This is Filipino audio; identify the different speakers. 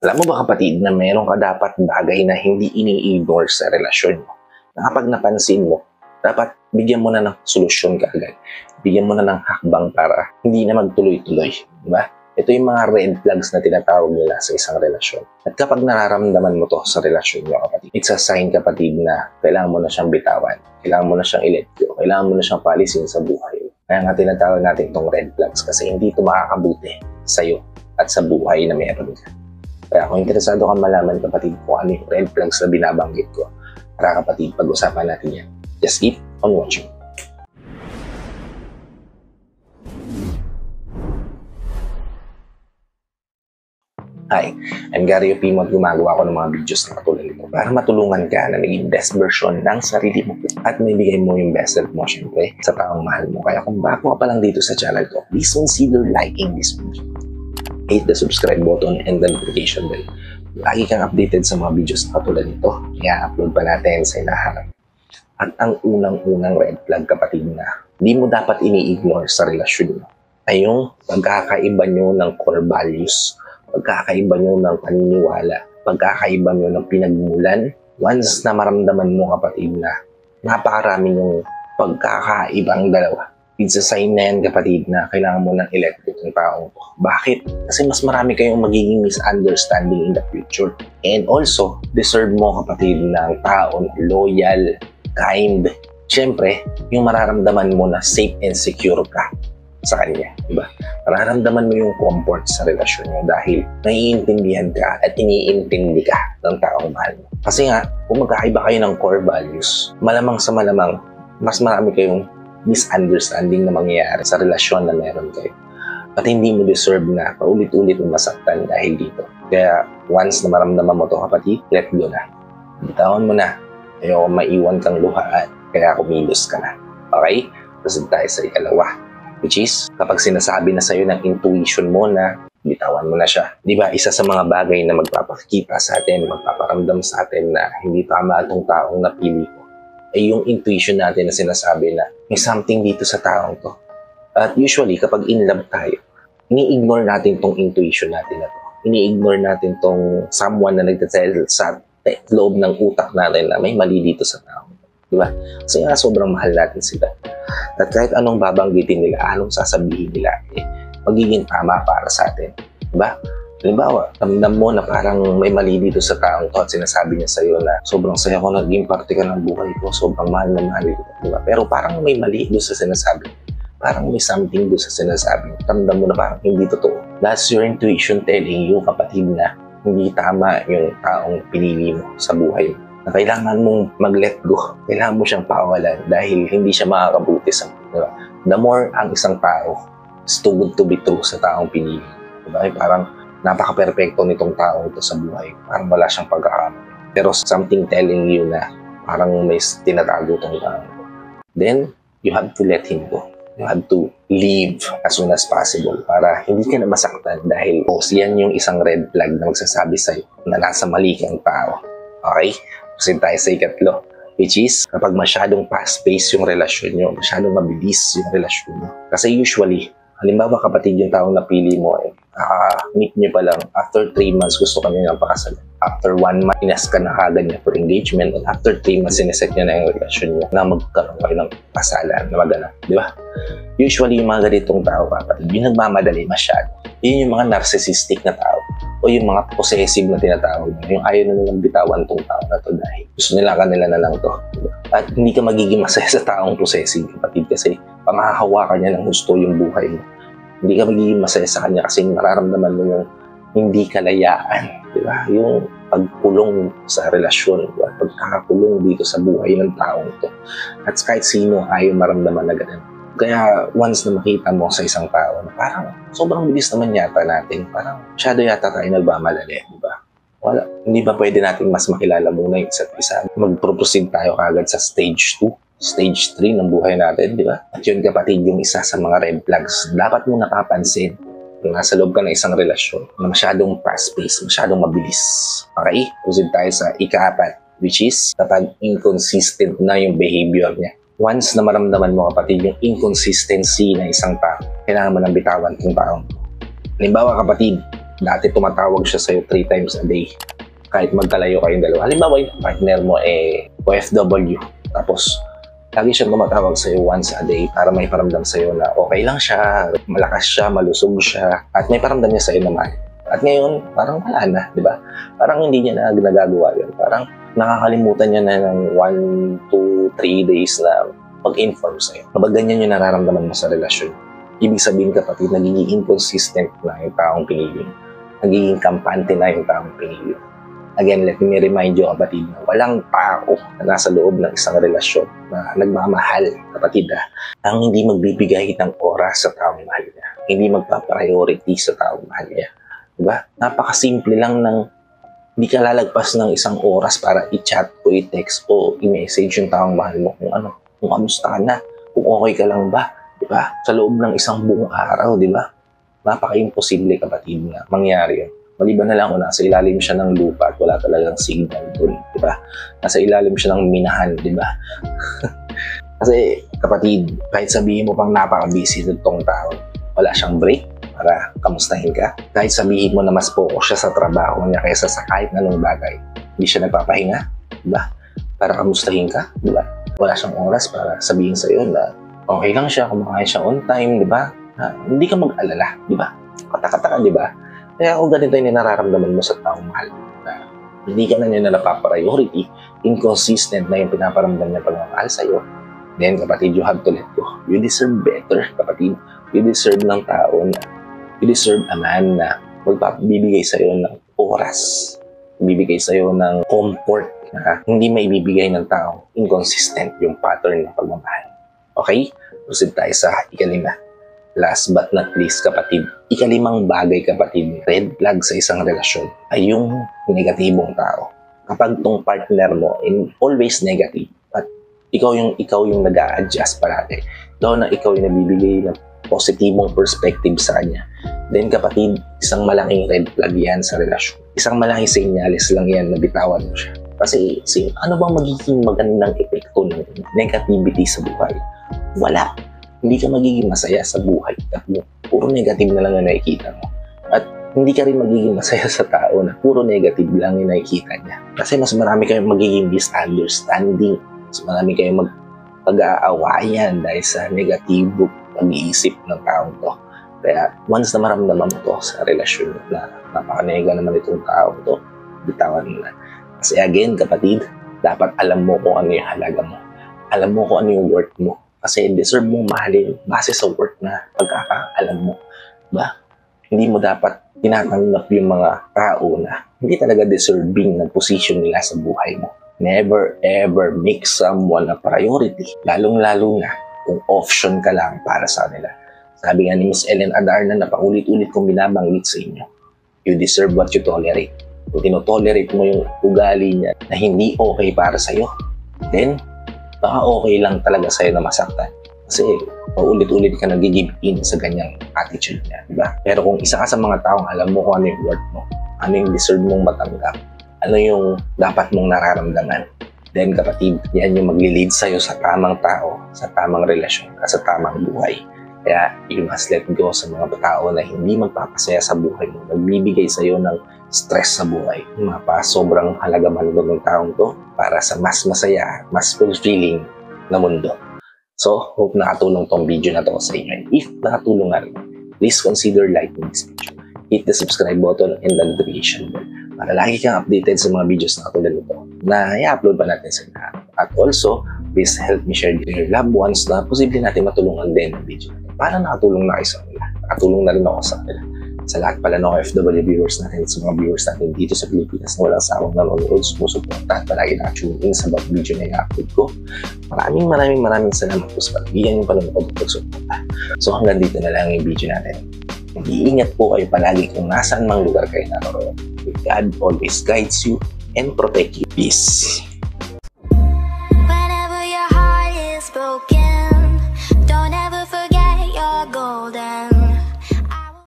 Speaker 1: Alam mo ba kapatid na meron ka dapat bagay na hindi ini-ignore sa relasyon mo? Na kapag napansin mo, dapat bigyan mo na ng solusyon kaagad. Bigyan mo na ng hakbang para hindi na magtuloy-tuloy. Diba? Ito yung mga red flags na tinatawag nila sa isang relasyon. At kapag nararamdaman mo to sa relasyon mo kapatid, it's a sign kapatid na kailangan mo na siyang bitawan. Kailangan mo na siyang i-let go. Kailangan mo na siyang paalisin sa buhay mo. Kaya nga tinatawag natin itong red flags kasi hindi ito makakabuti sa'yo at sa buhay na meron ka. Kaya kung interesado kang malaman kapatid kung ano yung red flags na binabanggit ko, para kapatid, pag-usapan natin yan. Just keep on watching. Hi, I'm Gary Opimo at gumagawa ko ng mga videos na katulad nito para matulungan ka na maging best version ng sarili mo at maibigay mo yung best self mo syempre sa taong mahal mo. Kaya kung bago ka pa lang dito sa channel ko, please consider liking this video. Hit the subscribe button and the notification bell. Lagi kang updated sa mga videos na katulad nito. I-upload pa natin sa inaharap. At ang unang-unang red flag kapatid na hindi mo dapat ini-ignore sa relasyon mo ay yung pagkakaiba nyo ng core values, pagkakaiba nyo ng paniniwala, pagkakaiba nyo ng pinagmulan. Once na maramdaman mo kapatid na napakarami yung pagkakaibang dalawa, it's a sign na yan kapatid na kailangan mo nang i-let go ng taong to. Bakit? Kasi mas marami kayong magiging misunderstanding in the future. And also, deserve mo kapatid ng tao na loyal, kind. Siyempre, yung mararamdaman mo na safe and secure ka sa kanya. Diba? Mararamdaman mo yung comfort sa relasyon niyo dahil naiintindihan ka at iniintindi ka ng taong mahal mo. Kasi nga, kung magkaiba kayo ng core values, malamang sa malamang, mas marami kayong misunderstanding na mangyayari sa relasyon na meron kayo. At hindi mo deserve na paulit-ulit na masaktan dahil dito. Kaya once na maramdaman mo to kapatid, let go na. Bitawan mo na. Ayoko maiwan kang luhaan, kaya kumilos ka na. Okay? Proceed tayo sa ikalawa. Which is, kapag sinasabi na sa'yo ng intuition mo na bitawan mo na siya. Di ba, isa sa mga bagay na magpapakita sa atin, magpaparamdam sa atin na hindi tama itong taong napili ko, ay yung intuition natin na sinasabi na may something dito sa taong to. At usually, kapag in love tayo, ini-ignore natin tong intuition natin na to. Ini-ignore natin tong someone na nagtatell sa loob ng utak natin na may mali dito sa taong to. Diba? Kasi nga sobrang mahal natin sila. At kahit anong babanggitin nila, anong sasabihin nila, magiging tama para sa atin. Diba? Halimbawa, ramdam mo na parang may mali dito sa taong to at sinasabi niya sa'yo na sobrang saya ko, naging parte ka ng buhay ko, sobrang mahal na mahal ko. Diba? Pero parang may mali doon sa sinasabi. Parang may something doon sa sinasabi. Ramdam mo na parang hindi totoo. That's your intuition telling you, kapatid, na hindi tama yung taong pinili mo sa buhay mo. Na kailangan mong mag-let go. Kailangan mo siyang pakawalan dahil hindi siya makakabuti sa diba? The more ang isang tao is too good to be true sa taong pinili. Diba? Parang napaka-perfecto nitong tao ito sa buhay. Parang wala siyang pagkakamali. Pero something telling you na parang may tinatago itong tao. Then, you have to let him go. You have to leave as soon as possible para hindi ka na masaktan dahil yan yung isang red flag na magsasabi sa'yo na nasa mali kang tao. Okay? Kasi tayo sa ikatlo, which is kapag masyadong fast-paced yung relasyon nyo, masyadong mabilis yung relasyon nyo. Kasi usually, halimbawa kapatid yung taong napili mo, meet nyo pa lang, after 3 months gusto ka nyo ng pakasalan. After 1 month, inas ka na kagad niya for engagement, and after 3 months, sineset nyo na yung relasyon nyo na magkaroon kayo ng pasalan na magana. Di ba? Usually, yung mga ganitong tao kapatid, yung nagmamadali masyado. Yun yung mga narcissistic na tao o yung mga possessive na tinatawag nyo. Yung ayaw na nilang bitawan tong tao na to dahil gusto nila kanila na lang to. Diba? At hindi ka magiging masaya sa taong possessive kapatid kasi panghahawakan niya ng gusto yung buhay mo. Hindi ka magiging masaya sa kanya kasi mararamdaman mo yung hindi kalayaan. Diba? Yung pagkulong sa relasyon, diba? Pagkakakulong dito sa buhay ng taong to. At kahit sino ayaw maramdaman na ganun. Kaya once na makita mo sa isang tao na parang sobrang bilis naman yata natin, parang masyado yata tayo nagmamadali, di ba? Wala, hindi ba pwede natin mas makilala muna yung isa't isa? Mag-proceed tayo kagad sa stage 2, stage 3 ng buhay natin, di ba? At yun kapatid, yung isa sa mga red flags, dapat mo napapansin kung nasa loob ka ng isang relasyon na masyadong fast-paced, masyadong mabilis. Okay? Proceed tayo sa ika-4, which is kapag inconsistent na yung behavior niya. Once na maramdaman mo kapatid yung inconsistency ng isang tao, kailangan mo nang bitawan ng taong. Halimbawa kapatid, Dati tumatawag siya sa'yo 3 times a day. Kahit magkalayo kayong dalawa. Halimbawa, yung partner mo OFW. Tapos, lagi siyang tumatawag sa'yo once a day para may paramdam sa'yo na okay lang siya, malakas siya, malusog siya, at may paramdam niya sa'yo naman. At ngayon, parang wala na, di ba? Parang hindi niya na nagagawa yun. Parang nakakalimutan niya na ng 1, 2, 3 days na mag-inform sa'yo. Kapag ganyan yung nararamdaman mo sa relasyon, ibig sabihin kapatid, nagiging inconsistent na yung taong pinili. Nagiging kampante na yung taong pinili. Again, let me remind you kapatid na walang tao na nasa loob ng isang relasyon na nagmamahal, kapatid ang hindi magbibigay ng oras sa taong mahal niya. Hindi magpa-priority sa taong mahal niya. Diba? Napakasimple lang ng hindi ka lalagpas ng isang oras para i-chat o i-text o i-message yung taong mahal mo kung ano, kung kamusta ka na, kung okay ka lang ba, diba? Sa loob ng isang buong araw, diba? Napaka-imposible kapatid na mangyari yun. Maliban na lang kung nasa ilalim siya ng lupa at wala talagang signal dun, diba? Nasa ilalim siya ng minahan, diba? Kasi kapatid, kahit sabihin mo pang napaka-busy nitong tao, wala siyang break para kamustahin ka. Kahit sabihin mo na mas focus siya sa trabaho niya kaysa sa kahit anong bagay, hindi siya nagpapahinga, diba? Para kamustahin ka, diba? Wala siyang oras para sabihin sa'yo na okay lang siya, kumakain siya on time, diba? Hindi ka mag-alala, diba? Kata-kata ka, diba? Kaya kung ganito yung nararamdaman mo sa taong mahal na hindi ka na niya na napapriority, inconsistent na yung pinaparamdam niya pagmamahal sa'yo, then kapatid, you have to let go. You deserve better, kapatid. You deserve ng tao na you deserve a man na magbibigay sa'yo ng oras, bibigay sa'yo ng comfort na hindi maibibigay ng tao. Inconsistent yung pattern ng pagmamahal. Okay? Proceed tayo sa ikalima. Last but not least, kapatid, ikalimang bagay, kapatid, red flag sa isang relasyon ay yung negatibong tao. Kapag tong partner mo, always negative, at ikaw yung nag-a-adjust parati. Doon na ikaw yung nabibigay ng positibong perspective sa kanya. Then kapatid, isang malaking red flag yan sa relasyon. Isang malaking senyales lang yan na bitawan mo siya. Kasi ano bang magiging magandang epekto ng negativity sa buhay? Wala. Hindi ka magiging masaya sa buhay. Puro negative na lang ang nakikita mo. At hindi ka rin magiging masaya sa tao na puro negative lang yung nakikita niya. Kasi mas marami kayong magiging misunderstanding. Mas marami kayong pag-aawayan dahil sa negatibo pag-iisip ng taong to. Kaya once na maramdaman mo to sa relasyon na napakanega naman itong taong to, bitawan mo na. Kasi again, kapatid, dapat alam mo kung ano yung halaga mo. Alam mo kung ano yung worth mo. Kasi deserve mong mahalin base sa worth na pagkakaalam mo. Diba? Hindi mo dapat tinatanggap yung mga tao na hindi talaga deserving ng position nila sa buhay mo. Never ever make someone a priority. Lalong-lalo na kung option ka lang para sa nila. Sabi nga ni Miss Ellen Adarna na paulit-ulit kong binabanggit sa inyo, you deserve what you tolerate. Kung tinotolerate mo yung ugali niya na hindi okay para sa'yo, then baka okay lang talaga sa'yo na masaktan. Kasi paulit-ulit ka nag-give in sa ganyang attitude niya, diba? Pero kung isa ka sa mga taong alam mo kung ano yung worth mo, ano yung deserve mong matanggap, ano yung dapat mong nararamdaman, then kapatid, yan yung magli-lead sa'yo sa tamang tao, sa tamang relasyon, at sa tamang buhay. Kaya you must let go sa mga tao na hindi magpapasaya sa buhay mo, nagbibigay sa'yo ng stress sa buhay. Sobrang halaga mahalaga ng taong to para sa mas masaya, mas fulfilling na mundo. So, hope nakatulong tong video na to sa inyo. If nakatulong nga rin, please consider liking this video. Hit the subscribe button and the notification bell para lagi kang updated sa mga videos na katulad nito na i-upload pa natin sa lahat. At also, please help me share to your loved ones na posible natin matulungan din ng video na ito. Para nakatulong na kayo sa kanila. Nakatulong na rin ako sa kanila. Sa lahat pala ng OFW viewers natin at sa mga viewers natin dito sa Pilipinas na walang sawang nanonood, sumusuporta at palagi na-tune in sa mga video na i-upload ko. Maraming salamat po sa pagbigyan yung panonood at pagsuporta. So hanggang dito na lang yung video natin. Mag-iingat po kayo palagi kung nasaan mang lugar kayo naroon. God always guides you and protect you. Peace.